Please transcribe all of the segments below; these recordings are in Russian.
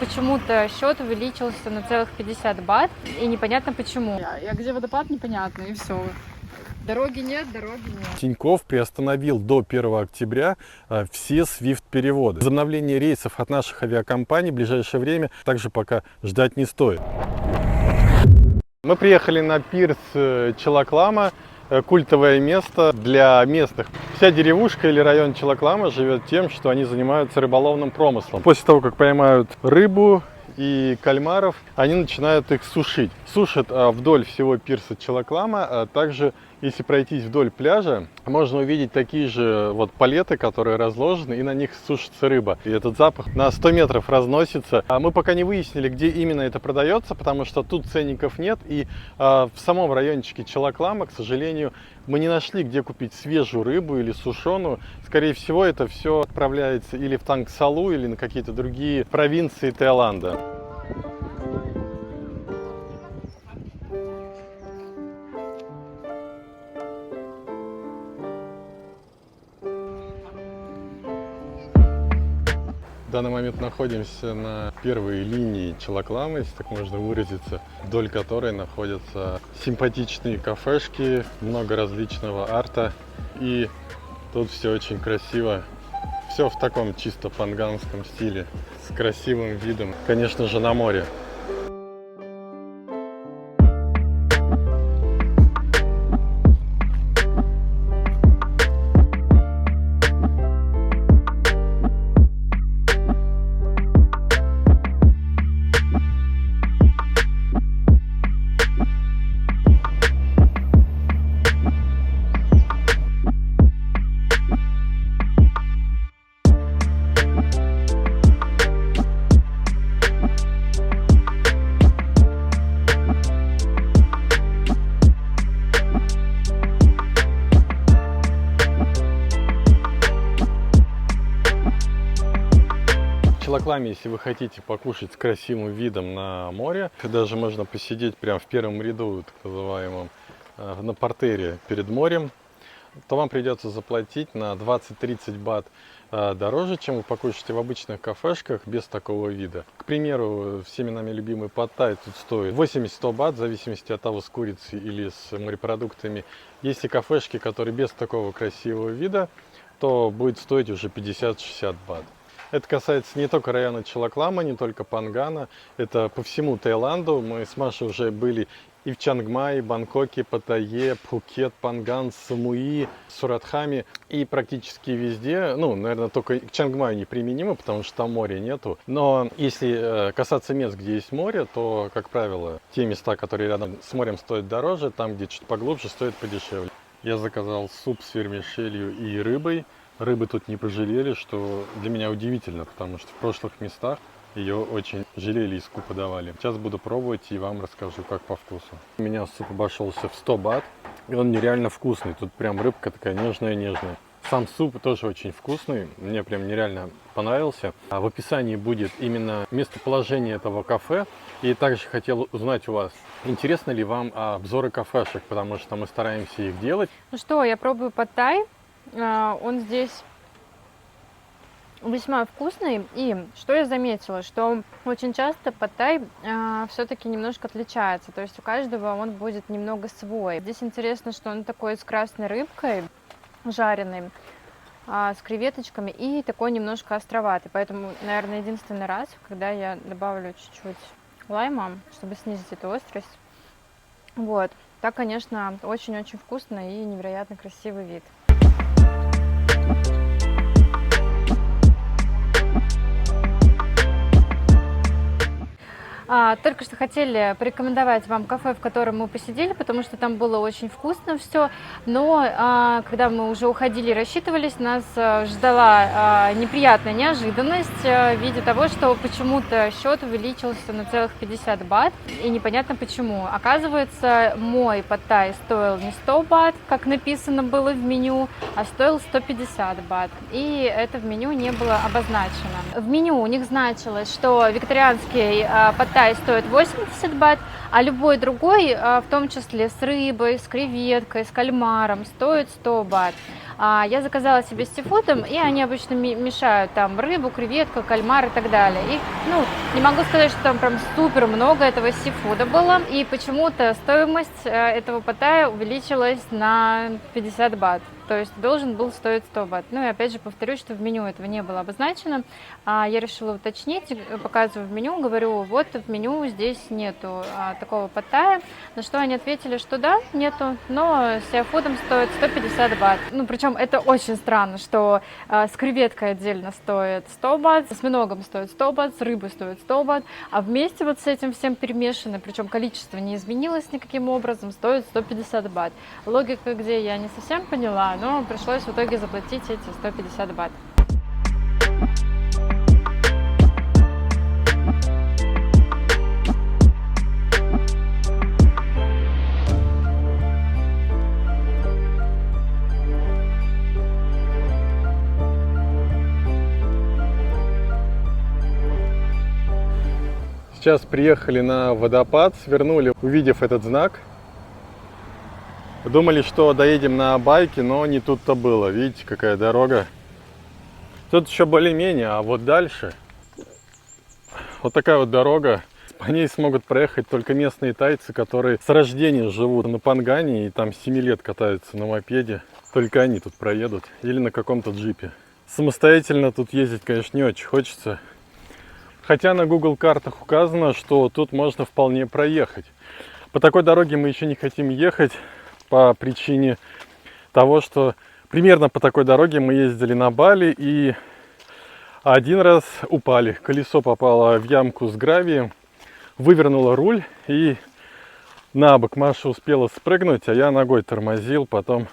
почему-то счет увеличился на целых 50 бат, и непонятно почему. Я где водопад, непонятно, и все. Дороги нет. Тинькофф приостановил до 1 октября все SWIFT-переводы. Возобновление рейсов от наших авиакомпаний в ближайшее время также пока ждать не стоит. Мы приехали на пирс Чилаклама, культовое место для местных. Вся деревушка или район Чилаклама живет тем, что они занимаются рыболовным промыслом. После того, как поймают рыбу и кальмаров, они начинают их сушить. Сушат вдоль всего пирса Чилаклама, а также, если пройтись вдоль пляжа, можно увидеть такие же вот палеты, которые разложены, и на них сушится рыба. И этот запах на 100 метров разносится. Мы пока не выяснили, где именно это продается, потому что тут ценников нет. И в самом райончике Чилаклама, к сожалению, мы не нашли, где купить свежую рыбу или сушеную. Скорее всего, это все отправляется или в Тангсалу, или на какие-то другие провинции Таиланда. В данный момент находимся на первой линии Чилаклама, если так можно выразиться, вдоль которой находятся симпатичные кафешки, много различного арта, и тут все очень красиво. Все в таком чисто панганском стиле, с красивым видом, конечно же, на море. В Чилакламе, если вы хотите покушать с красивым видом на море, даже можно посидеть прямо в первом ряду, так называемом, на партере перед морем, то вам придется заплатить на 20-30 бат дороже, чем вы покушаете в обычных кафешках без такого вида. К примеру, всеми нами любимый пад-тай тут стоит 80-100 бат, в зависимости от того, с курицей или с морепродуктами. Есть и кафешки, которые без такого красивого вида, то будет стоить уже 50-60 бат. Это касается не только района Чилаклама, не только Пангана, это по всему Таиланду. Мы с Машей уже были и в Чангмае, Бангкоке, Паттайе, Пхукет, Панган, Самуи, Суратхаме и практически везде. Ну, наверное, только к Чангмаю неприменимо, потому что там моря нету. Но если касаться мест, где есть море, то, как правило, те места, которые рядом с морем, стоят дороже, там, где чуть поглубже, стоят подешевле. Я заказал суп с вермишелью и рыбой. Рыбы тут не пожалели, что для меня удивительно, потому что в прошлых местах ее очень жалели и скупо давали. Сейчас буду пробовать и вам расскажу, как по вкусу. У меня суп обошелся в 100 бат, и он нереально вкусный. Тут прям рыбка такая нежная-нежная. Сам суп тоже очень вкусный, мне прям нереально понравился. А в описании будет именно местоположение этого кафе. И также хотел узнать у вас, интересны ли вам обзоры кафешек, потому что мы стараемся их делать. Ну что, я пробую пад-тай. Он здесь весьма вкусный. И что я заметила, что очень часто пад-тай все-таки немножко отличается. То есть у каждого он будет немного свой. Здесь интересно, что он такой с красной рыбкой жареной, с креветочками и такой немножко островатый. Поэтому, наверное, единственный раз, когда я добавлю чуть-чуть лайма, чтобы снизить эту острость. Вот. Так, конечно, очень-очень вкусно и невероятно красивый вид. Только что хотели порекомендовать вам кафе, в котором мы посидели, потому что там было очень вкусно все. Но когда мы уже уходили и рассчитывались, нас ждала неприятная неожиданность в виде того, что почему-то счет увеличился на целых 50 бат, и непонятно почему. Оказывается, мой пад-тай стоил не 100 бат, как написано было в меню, а стоил 150 бат. И это в меню не было обозначено. В меню у них значилось, что вегетарианский пад-тай стоит 80 бат, а любой другой, в том числе с рыбой, с креветкой, с кальмаром, стоит 100 бат. Я заказала себе с сифудом, и они обычно мешают там рыбу, креветку, кальмар и так далее. И, не могу сказать, что там прям супер много этого сифуда было. И почему-то стоимость этого паттайя увеличилась на 50 бат. То есть должен был стоить 100 бат. Ну и опять же повторюсь, что в меню этого не было обозначено. Я решила уточнить, показываю в меню, говорю, вот в меню здесь нету такого паттайя. На что они ответили, что да, нету, но с сиафудом стоит 150 бат. Причем это очень странно, что с креветкой отдельно стоит 100 бат, с осьминогом стоит 100 бат, с рыбой стоит 100 бат, а вместе вот с этим всем перемешано, причем количество не изменилось никаким образом, стоит 150 бат. Логика где, я не совсем поняла, но пришлось в итоге заплатить эти 150 бат. Сейчас приехали на водопад, свернули, увидев этот знак. Думали, что доедем на байке, но не тут-то было. Видите, какая дорога. Тут еще более-менее, а вот дальше вот такая вот дорога. По ней смогут проехать только местные тайцы, которые с рождения живут на Пангане и там 7 лет катаются на мопеде. Только они тут проедут или на каком-то джипе. Самостоятельно тут ездить, конечно, не очень хочется. Хотя на Google картах указано, что тут можно вполне проехать. По такой дороге мы еще не хотим ехать по причине того, что примерно по такой дороге мы ездили на Бали и один раз упали. Колесо попало в ямку с гравием, вывернуло руль и на бок. Маша успела спрыгнуть, а я ногой тормозил, потом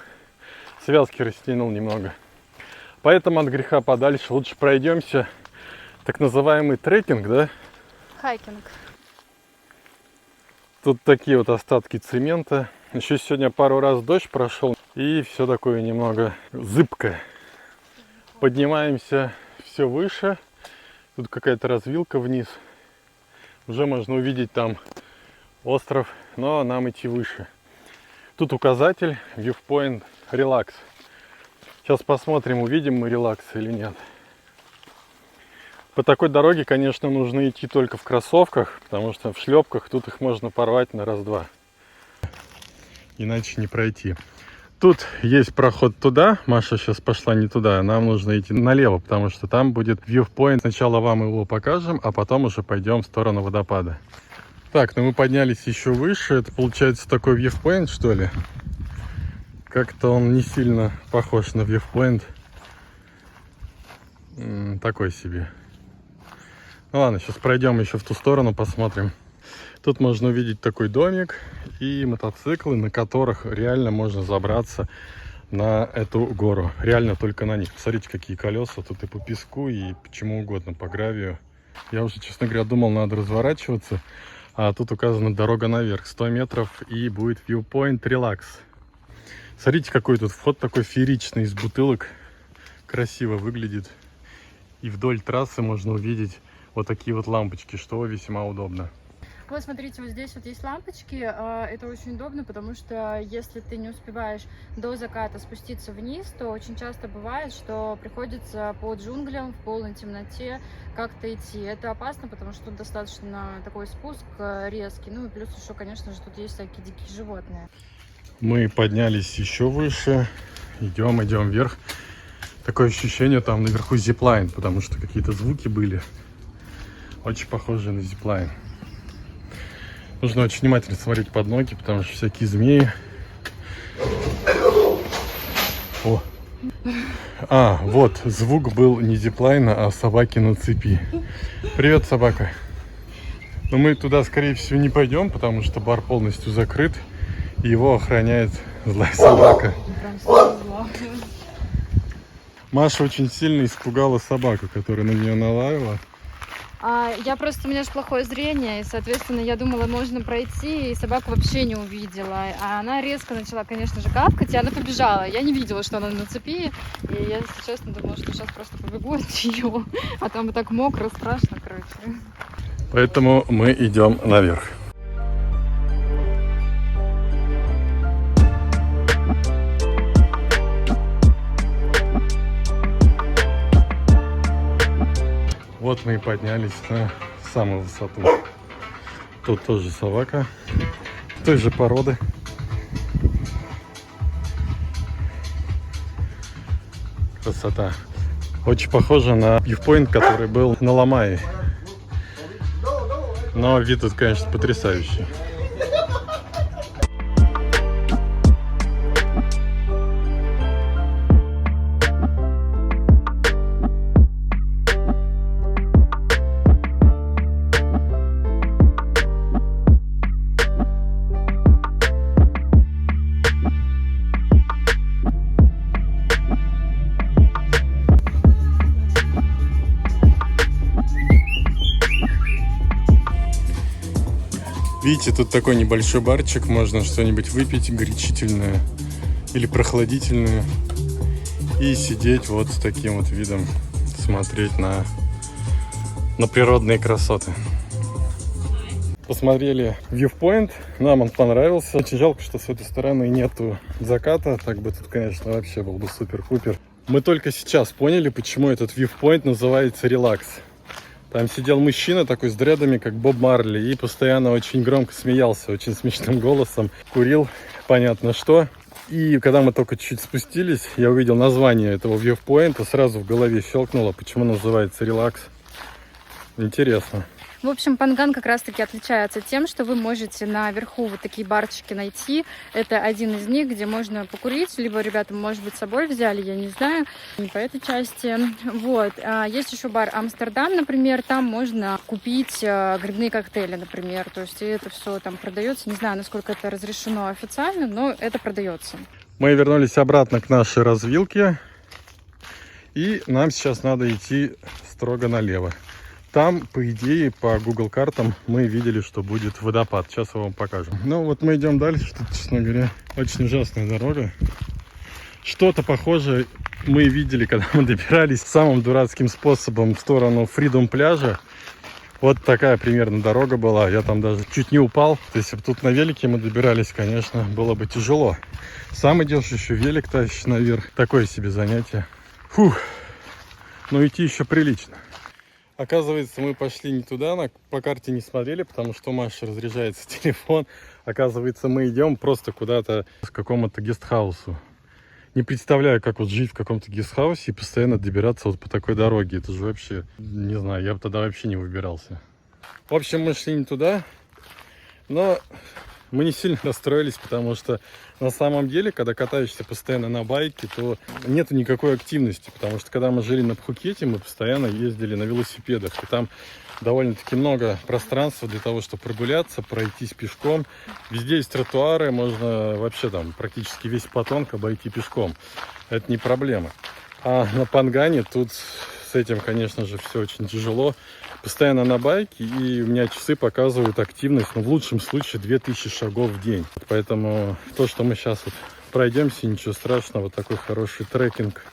связки растянул немного. Поэтому от греха подальше лучше пройдемся. Так называемый трекинг, да? Хайкинг. Тут такие вот остатки цемента. Еще сегодня пару раз дождь прошел, и все такое немного зыбкое. Поднимаемся все выше. Тут какая-то развилка вниз. Уже можно увидеть там остров, но нам идти выше. Тут указатель Viewpoint Relax. Сейчас посмотрим, увидим мы релакс или нет. По такой дороге, конечно, нужно идти только в кроссовках, потому что в шлепках тут их можно порвать на раз-два. Иначе не пройти. Тут есть проход туда. Маша сейчас пошла не туда. Нам нужно идти налево, потому что там будет viewpoint. Сначала вам его покажем, а потом уже пойдем в сторону водопада. Так, ну мы поднялись еще выше. Это получается такой viewpoint, что ли? Как-то он не сильно похож на viewpoint. Такой себе. Ну ладно, сейчас пройдем еще в ту сторону, посмотрим. Тут можно увидеть такой домик и мотоциклы, на которых реально можно забраться на эту гору. Реально только на них. Посмотрите, какие колеса. Тут и по песку, и почему угодно, по гравию. Я уже, честно говоря, думал, надо разворачиваться. А тут указана дорога наверх. 100 метров и будет viewpoint relax. Смотрите, какой тут вход такой фееричный из бутылок. Красиво выглядит. И вдоль трассы можно увидеть вот такие вот лампочки, что весьма удобно. Вот смотрите, вот здесь вот есть лампочки, это очень удобно, потому что если ты не успеваешь до заката спуститься вниз, то очень часто бывает, что приходится по джунглям в полной темноте как-то идти. Это опасно, потому что тут достаточно такой спуск резкий, ну и плюс еще, конечно же, тут есть всякие дикие животные. Мы поднялись еще выше, идем вверх. Такое ощущение, там наверху зиплайн, потому что какие-то звуки были. Очень похоже на зиплайн. Нужно очень внимательно смотреть под ноги, потому что всякие змеи. О. Вот, звук был не зиплайна, а собаки на цепи. Привет, собака. Но мы туда, скорее всего, не пойдем, потому что бар полностью закрыт. И его охраняет злая собака. Маша очень сильно испугала собаку, которая на нее налаяла. Я просто, у меня же плохое зрение, и, соответственно, я думала, можно пройти, и собаку вообще не увидела. А она резко начала, конечно же, гавкать, и она побежала. Я не видела, что она на цепи, и я, если честно, думала, что сейчас просто побегу от нее. А там и так мокро, страшно, короче. Поэтому мы идем наверх. Вот мы и поднялись на самую высоту. Тут тоже собака той же породы. Красота. Очень похоже на вьюпоинт, который был на Ламае. Но вид тут, конечно, потрясающий. Видите, тут такой небольшой барчик, можно что-нибудь выпить горячительное или прохладительное и сидеть вот с таким вот видом, смотреть на природные красоты. Посмотрели viewpoint, нам он понравился. Очень жалко, что с этой стороны нету заката, так бы тут, конечно, вообще был бы супер-пупер. Мы только сейчас поняли, почему этот viewpoint называется релакс. Там сидел мужчина такой с дредами, как Боб Марли, и постоянно очень громко смеялся, очень смешным голосом, курил, понятно что. И когда мы только чуть спустились, я увидел название этого viewpoint, сразу в голове щелкнуло, почему называется релакс. Интересно. В общем, Панган как раз-таки отличается тем, что вы можете наверху вот такие барчики найти. Это один из них, где можно покурить, либо ребята, может быть, с собой взяли, я не знаю, не по этой части. Вот. Есть еще бар Амстердам, например, там можно купить грибные коктейли, например. То есть это все там продается. Не знаю, насколько это разрешено официально, но это продается. Мы вернулись обратно к нашей развилке, и нам сейчас надо идти строго налево. Там, по идее, по Google картам мы видели, что будет водопад. Сейчас я вам покажу. Ну вот мы идем дальше. Тут, честно говоря, очень ужасная дорога. Что-то похожее мы видели, когда мы добирались самым дурацким способом в сторону Freedom пляжа. Вот такая примерно дорога была. Я там даже чуть не упал. То есть, если бы тут на велике мы добирались, конечно, было бы тяжело. Сам идешь, еще велик тащишь наверх. Такое себе занятие. Фух. Но идти еще прилично. Оказывается, мы пошли не туда, по карте не смотрели, потому что у Маши разряжается телефон. Оказывается, мы идем просто куда-то к какому-то гестхаусу. Не представляю, как вот жить в каком-то гестхаусе и постоянно добираться вот по такой дороге. Это же вообще, не знаю, я бы тогда вообще не выбирался. В общем, мы шли не туда, но мы не сильно расстроились, потому что на самом деле, когда катаешься постоянно на байке, то нету никакой активности, потому что когда мы жили на Пхукете, мы постоянно ездили на велосипедах, и там довольно-таки много пространства для того, чтобы прогуляться, пройтись пешком. Везде есть тротуары, можно вообще там практически весь Паттонг обойти пешком. Это не проблема. А на Пангане тут с этим, конечно же, все очень тяжело. Постоянно на байке, и у меня часы показывают активность, ну, в лучшем случае 2000 шагов в день. Поэтому то, что мы сейчас вот пройдемся, ничего страшного, вот такой хороший трекинг.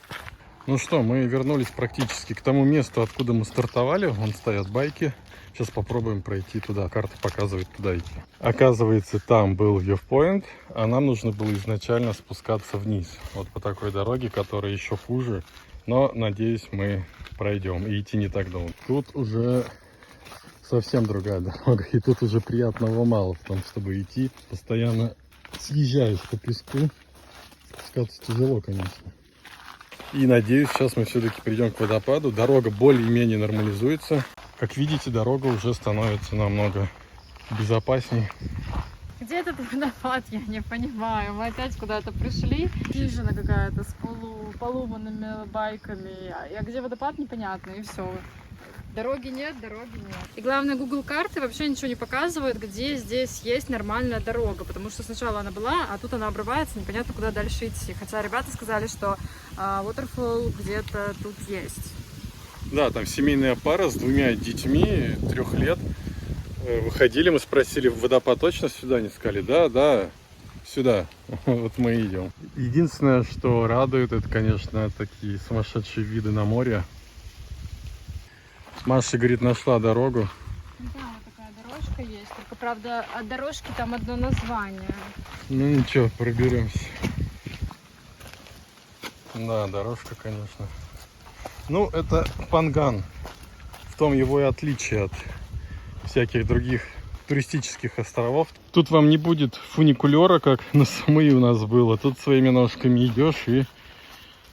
Ну что, мы вернулись практически к тому месту, откуда мы стартовали. Вон стоят байки. Сейчас попробуем пройти туда. Карта показывает, куда идти. Оказывается, там был viewpoint, а нам нужно было изначально спускаться вниз. Вот по такой дороге, которая еще хуже. Но, надеюсь, мы пройдем и идти не так долго. Тут уже совсем другая дорога. И тут уже приятного мало в том, чтобы идти. Постоянно съезжаешь по песку. Спускаться тяжело, конечно. И надеюсь, сейчас мы все-таки придем к водопаду. Дорога более-менее нормализуется. Как видите, дорога уже становится намного безопаснее. Где этот водопад, я не понимаю. Мы опять куда-то пришли. Хижина какая-то с поломанными байками. А где водопад, непонятно, и все. Дороги нет. И главное, Google карты вообще ничего не показывают, где здесь есть нормальная дорога. Потому что сначала она была, а тут она обрывается, непонятно, куда дальше идти. Хотя ребята сказали, что waterfall где-то тут есть. Да, там семейная пара с 2 детьми 3 лет. Выходили, мы спросили, водопад точно сюда? Не сказали, да, сюда. Вот мы идем. Единственное, что радует, это, конечно, такие сумасшедшие виды на море. Маша, говорит, нашла дорогу. Да, вот такая дорожка есть. Только, правда, от дорожки там одно название. Ну ничего, проберемся. Да, дорожка, конечно. Ну, это Панган. В том его и отличие от всяких других туристических островов. Тут вам не будет фуникулера, как на Самуи у нас было. Тут своими ножками идешь и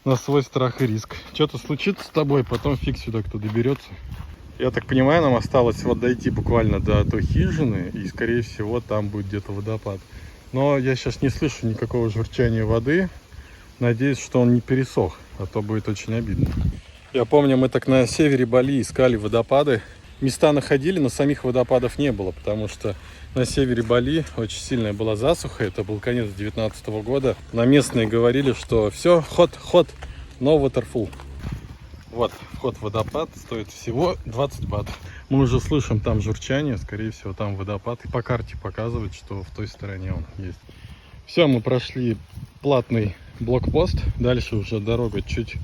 на свой страх и риск. Что-то случится с тобой, потом фиг сюда кто доберется. Я так понимаю, нам осталось вот дойти буквально до той хижины, и скорее всего там будет где-то водопад. Но я сейчас не слышу никакого журчания воды. Надеюсь, что он не пересох, а то будет очень обидно. Я помню, мы так на севере Бали искали водопады. Места находили, но самих водопадов не было, потому что на севере Бали очень сильная была засуха. Это был конец 2019 года. На местные говорили, что все, ход, no waterfall. Вот, вход в водопад стоит всего 20 бат. Мы уже слышим там журчание, скорее всего там водопад. И по карте показывает, что в той стороне он есть. Все, мы прошли платный блокпост. Дальше уже дорога чуть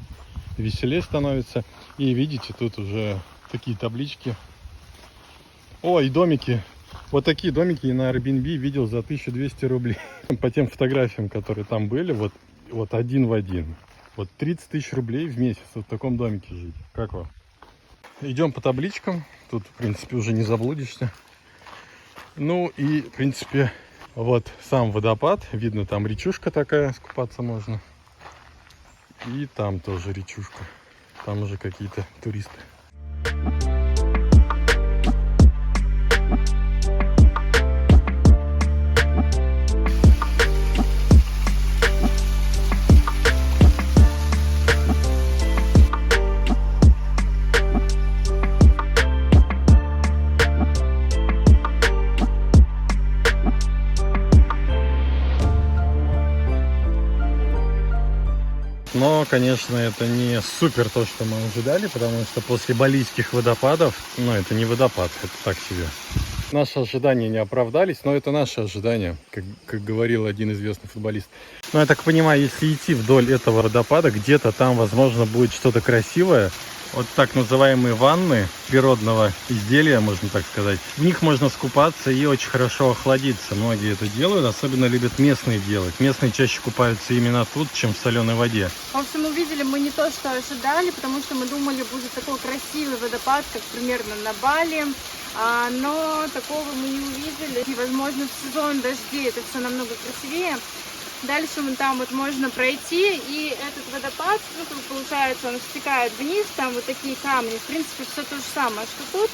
веселее становится. И видите, тут уже такие таблички. О, и домики. Вот такие домики я на Airbnb видел за 1200 рублей. По тем фотографиям, которые там были, вот один в один. Вот 30 тысяч рублей в месяц в таком домике жить. Как вам? Идем по табличкам. Тут, в принципе, уже не заблудишься. Ну и, в принципе, вот сам водопад. Видно, там речушка такая, скупаться можно. И там тоже речушка. Там уже какие-то туристы. Но, конечно, это не супер то, что мы ожидали, потому что после балийских водопадов, ну, это не водопад, это так себе. Наши ожидания не оправдались, но это наши ожидания, как говорил один известный футболист. Но я так понимаю, если идти вдоль этого водопада, где-то там, возможно, будет что-то красивое. Вот так называемые ванны природного изделия, можно так сказать. В них можно скупаться и очень хорошо охладиться. Многие это делают, особенно любят местные делать. Местные чаще купаются именно тут, чем в соленой воде. В общем, увидели мы не то, что ожидали, потому что мы думали, будет такой красивый водопад, как примерно на Бали. Но такого мы не увидели. И, возможно, в сезон дождей это все намного красивее. Дальше там вот можно пройти, и этот водопад, ну, как получается, он стекает вниз, там вот такие камни. В принципе, все то же самое, что тут.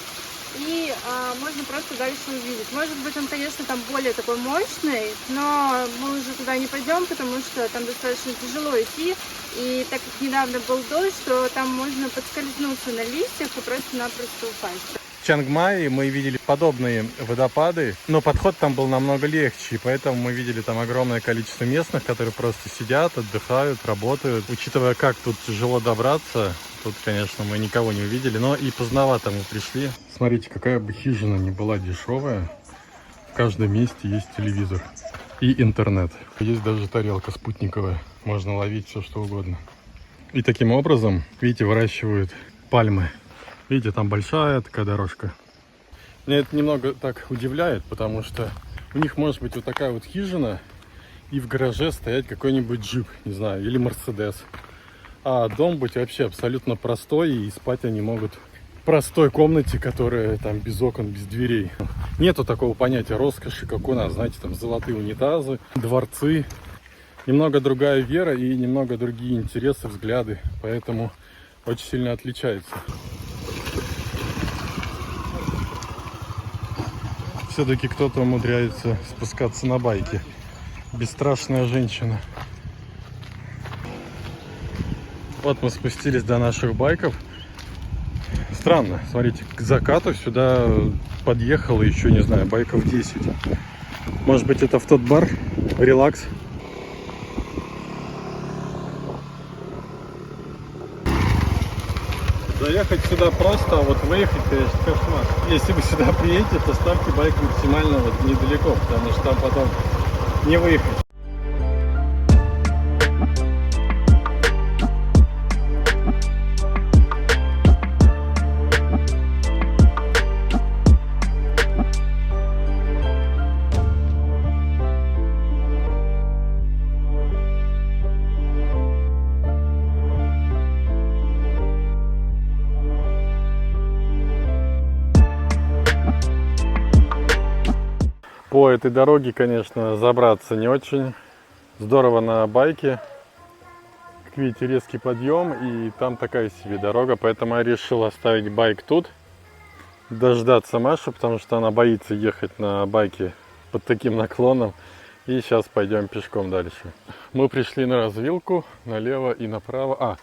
И можно просто дальше увидеть. Может быть, он, конечно, там более такой мощный, но мы уже туда не пойдем, потому что там достаточно тяжело идти. И так как недавно был дождь, то там можно подскользнуться на листьях и просто-напросто упасть. В Чангмае мы видели подобные водопады, но подход там был намного легче, и поэтому мы видели там огромное количество местных, которые просто сидят, отдыхают, работают. Учитывая, как тут тяжело добраться, тут, конечно, мы никого не увидели, но и поздновато мы пришли. Смотрите, какая бы хижина ни была дешевая, в каждом месте есть телевизор и интернет. Есть даже тарелка спутниковая, можно ловить все, что угодно. И таким образом, видите, выращивают пальмы. Видите, там большая такая дорожка. Меня это немного так удивляет, потому что у них может быть вот такая вот хижина, и в гараже стоять какой-нибудь джип, не знаю, или Мерседес. А дом быть вообще абсолютно простой, и спать они могут в простой комнате, которая там без окон, без дверей. Нету такого понятия роскоши, как у нас, знаете, там золотые унитазы, дворцы. Немного другая вера и немного другие интересы, взгляды, поэтому очень сильно отличается. Все-таки кто-то умудряется спускаться на байке. Бесстрашная женщина. Вот мы спустились до наших байков. Странно, смотрите, к закату сюда подъехало еще, не знаю, байков 10. Может быть, это в тот бар «Релакс». Заехать сюда просто, а вот выехать, конечно, кошмар. Если вы сюда приедете, то ставьте байк максимально вот недалеко, потому что там потом не выехать. По этой дороге, конечно, забраться не очень здорово на байке. Как видите, резкий подъем, и там такая себе дорога, поэтому я решил оставить байк тут, дождаться Машу, потому что она боится ехать на байке под таким наклоном. И сейчас пойдем пешком дальше. Мы пришли на развилку, налево и направо.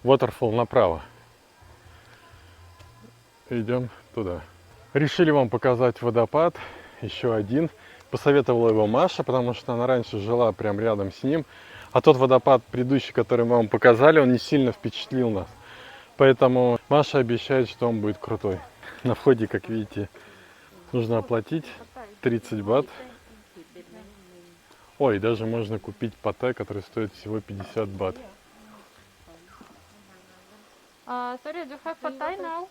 Waterfall направо. Идем туда. Решили вам показать водопад, еще один. Посоветовала его Маша, потому что она раньше жила прям рядом с ним. А тот водопад предыдущий, который мы вам показали, он не сильно впечатлил нас. Поэтому Маша обещает, что он будет крутой. На входе, как видите, нужно оплатить 30 бат. Ой, даже можно купить паттай, который стоит всего 50 бат. Sorry, do you have pad thai now?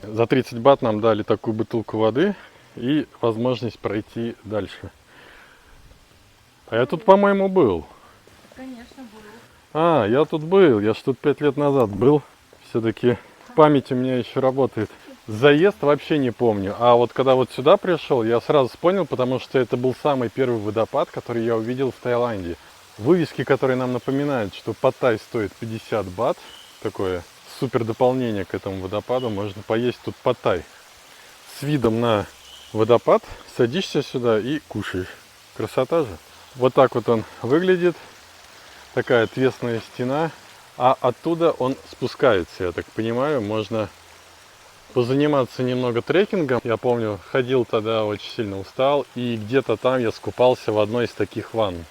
За 30 бат нам дали такую бутылку воды и возможность пройти дальше. А я тут, по-моему, был. Конечно, было. Я тут был. Я ж тут 5 лет назад был. Все-таки память у меня еще работает. Заезд вообще не помню. А вот когда вот сюда пришел, я сразу понял, потому что это был самый первый водопад, который я увидел в Таиланде. Вывески, которые нам напоминают, что паттай стоит 50 бат. Такое супер дополнение к этому водопаду. Можно поесть тут паттай с видом на водопад. Садишься сюда и кушаешь. Красота же. Вот так вот он выглядит. Такая отвесная стена. А оттуда он спускается, я так понимаю. Можно позаниматься немного трекингом. Я помню, ходил тогда, очень сильно устал. И где-то там я скупался в одной из таких ванн.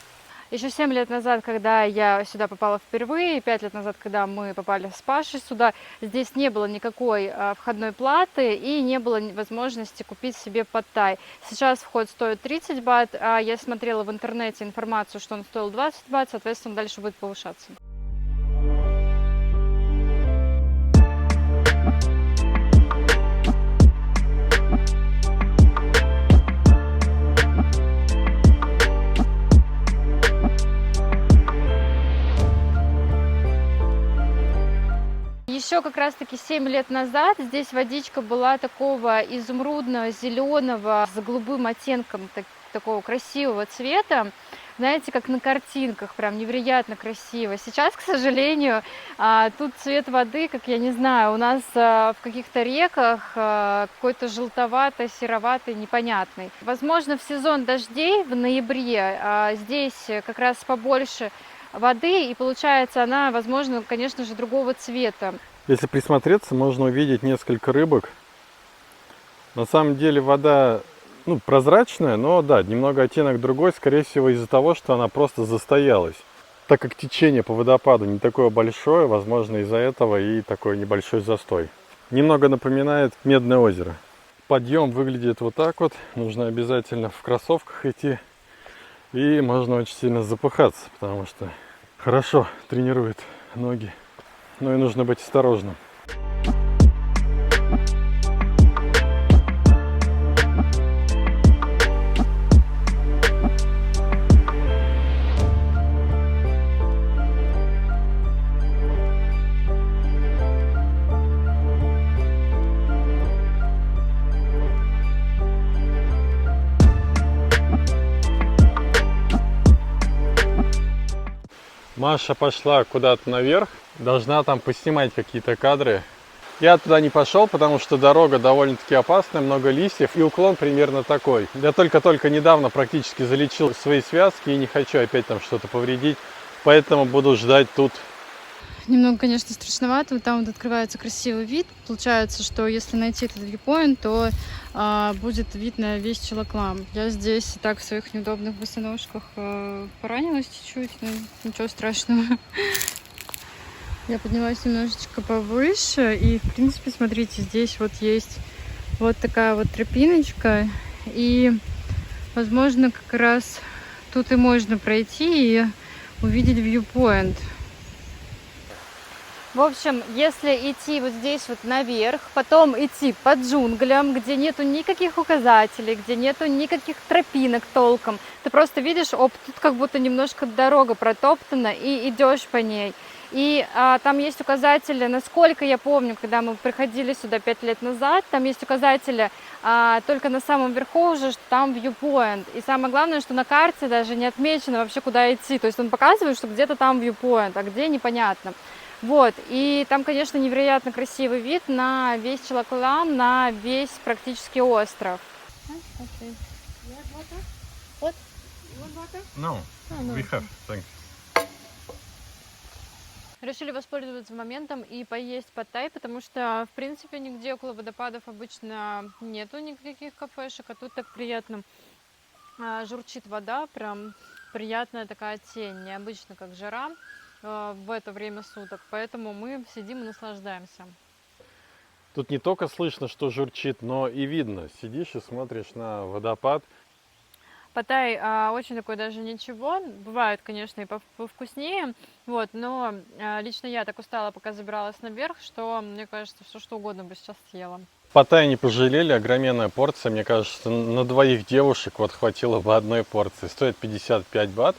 Еще 7 лет назад, когда я сюда попала впервые, 5 лет назад, когда мы попали с Пашей сюда, здесь не было никакой входной платы и не было возможности купить себе пад-тай. Сейчас вход стоит 30 бат, а я смотрела в интернете информацию, что он стоил 20 бат, соответственно, дальше будет повышаться. Еще как раз-таки 7 лет назад здесь водичка была такого изумрудно-зеленого с голубым оттенком такого красивого цвета. Знаете, как на картинках, прям невероятно красиво. Сейчас, к сожалению, тут цвет воды, как я не знаю, у нас в каких-то реках какой-то желтоватый, сероватый, непонятный. Возможно, в сезон дождей в ноябре здесь как раз побольше воды, и получается она, возможно, конечно же, другого цвета. Если присмотреться, можно увидеть несколько рыбок. На самом деле вода прозрачная, но да, немного оттенок другой, скорее всего из-за того, что она просто застоялась. Так как течение по водопаду не такое большое, возможно из-за этого и такой небольшой застой. Немного напоминает Медное озеро. Подъем выглядит вот так вот, нужно обязательно в кроссовках идти. И можно очень сильно запыхаться, потому что хорошо тренирует ноги. Но и нужно быть осторожным. Маша пошла куда-то наверх, должна там поснимать какие-то кадры. Я туда не пошел, потому что дорога довольно-таки опасная, много листьев и уклон примерно такой. Я только-только недавно практически залечил свои связки и не хочу опять там что-то повредить, поэтому буду ждать тут. Немного, конечно, страшновато. Вот там вот открывается красивый вид. Получается, что если найти этот вьюпоинт, то будет вид на весь Чилаклам. Я здесь и так в своих неудобных босоножках поранилась чуть-чуть, но ничего страшного. Я поднялась немножечко повыше, и, в принципе, смотрите, здесь вот есть вот такая вот тропиночка, и, возможно, как раз тут и можно пройти и увидеть вьюпоинт. В общем, если идти вот здесь вот наверх, потом идти по джунглям, где нету никаких указателей, где нету никаких тропинок толком, ты просто видишь, тут как будто немножко дорога протоптана и идешь по ней. И там есть указатели, насколько я помню, когда мы приходили сюда 5 лет назад, там есть указатели только на самом верху уже, что там viewpoint. И самое главное, что на карте даже не отмечено вообще, куда идти. То есть он показывает, что где-то там viewpoint, а где непонятно. Вот, и там, конечно, невероятно красивый вид на весь Чилакулам, на весь практически остров. No, we have, thanks. Решили воспользоваться моментом и поесть пад-тай, потому что, в принципе, нигде около водопадов обычно нету никаких кафешек, а тут так приятно журчит вода, прям приятная такая тень, необычно как жара в это время суток, поэтому мы сидим и наслаждаемся. Тут не только слышно, что журчит, но и видно. Сидишь и смотришь на водопад. Паттай очень такой даже ничего, бывает, конечно, и повкуснее, вот, но лично я так устала, пока забиралась наверх, что, мне кажется, все что угодно бы сейчас съела. Паттайи не пожалели, огроменная порция, мне кажется, на двоих девушек вот хватило бы одной порции. Стоит 55 бат,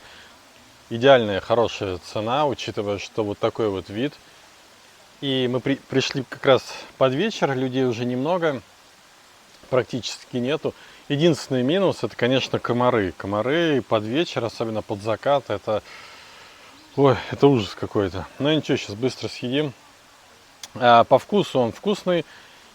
идеальная, хорошая цена, учитывая, что вот такой вот вид. И мы пришли как раз под вечер, людей уже немного, практически нету. Единственный минус — это, конечно, комары. Комары под вечер, особенно под закат, это ужас какой-то. Но ничего, сейчас быстро съедим. По вкусу он вкусный,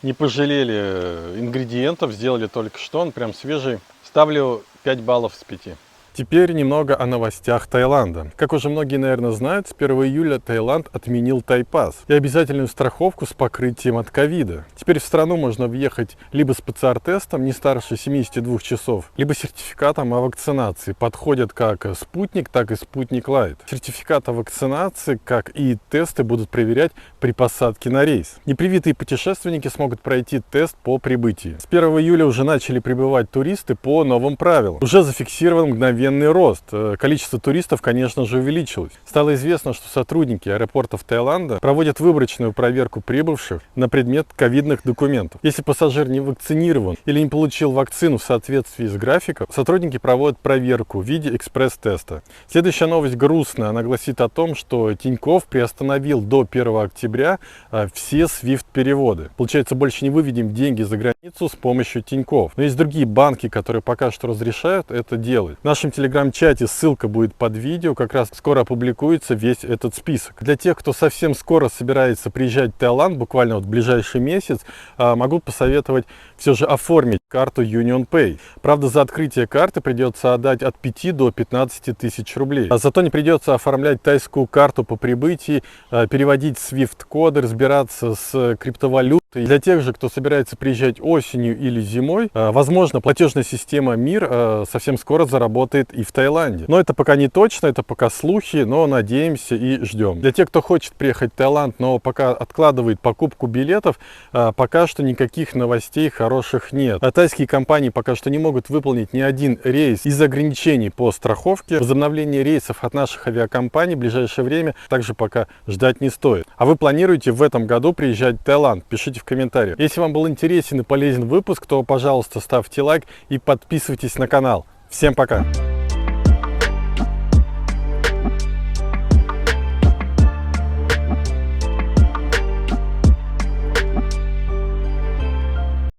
не пожалели ингредиентов, сделали только что, он прям свежий. Ставлю 5 баллов с 5. Теперь немного о новостях Таиланда. Как уже многие, наверное, знают, с 1 июля Таиланд отменил Тайпас и обязательную страховку с покрытием от ковида. Теперь в страну можно въехать либо с ПЦР-тестом не старше 72 часов, либо сертификатом о вакцинации. Подходят как спутник, так и спутник Лайт. Сертификат о вакцинации, как и тесты, будут проверять при посадке на рейс. Непривитые путешественники смогут пройти тест по прибытии. С 1 июля уже начали прибывать туристы по новым правилам. Уже зафиксирован мгновенный рост. Количество туристов, конечно же, увеличилось. Стало известно, что сотрудники аэропортов Таиланда проводят выборочную проверку прибывших на предмет ковидных документов. Если пассажир не вакцинирован или не получил вакцину в соответствии с графиком, сотрудники проводят проверку в виде экспресс-теста. Следующая новость грустная. Она гласит о том, что Тинькофф приостановил до 1 октября все SWIFT-переводы. Получается, больше не выведем деньги за границу с помощью Тинькофф. Но есть другие банки, которые пока что разрешают это делать. В нашем телеграм-чате ссылка будет под видео, как раз скоро опубликуется весь этот список. Для тех, кто совсем скоро собирается приезжать в Таиланд, буквально вот в ближайший месяц, могу посоветовать все же оформить карту UnionPay. Правда, за открытие карты придется отдать от 5 до 15 тысяч рублей. Зато не придется оформлять тайскую карту по прибытии, переводить SWIFT-коды, разбираться с криптовалютой. Для тех же, кто собирается приезжать осенью или зимой, возможно, платежная система МИР совсем скоро заработает и в Таиланде. Но это пока не точно, это пока слухи, но надеемся и ждем. Для тех, кто хочет приехать в Таиланд, но пока откладывает покупку билетов, пока что никаких новостей хороших нет. Тайские компании пока что не могут выполнить ни один рейс из-за ограничений по страховке. Возобновление рейсов от наших авиакомпаний в ближайшее время также пока ждать не стоит. А вы планируете в этом году приезжать в Таиланд? Пишите в комментариях. Если вам был интересен и полезен выпуск, то, пожалуйста, ставьте лайк и подписывайтесь на канал. Всем пока!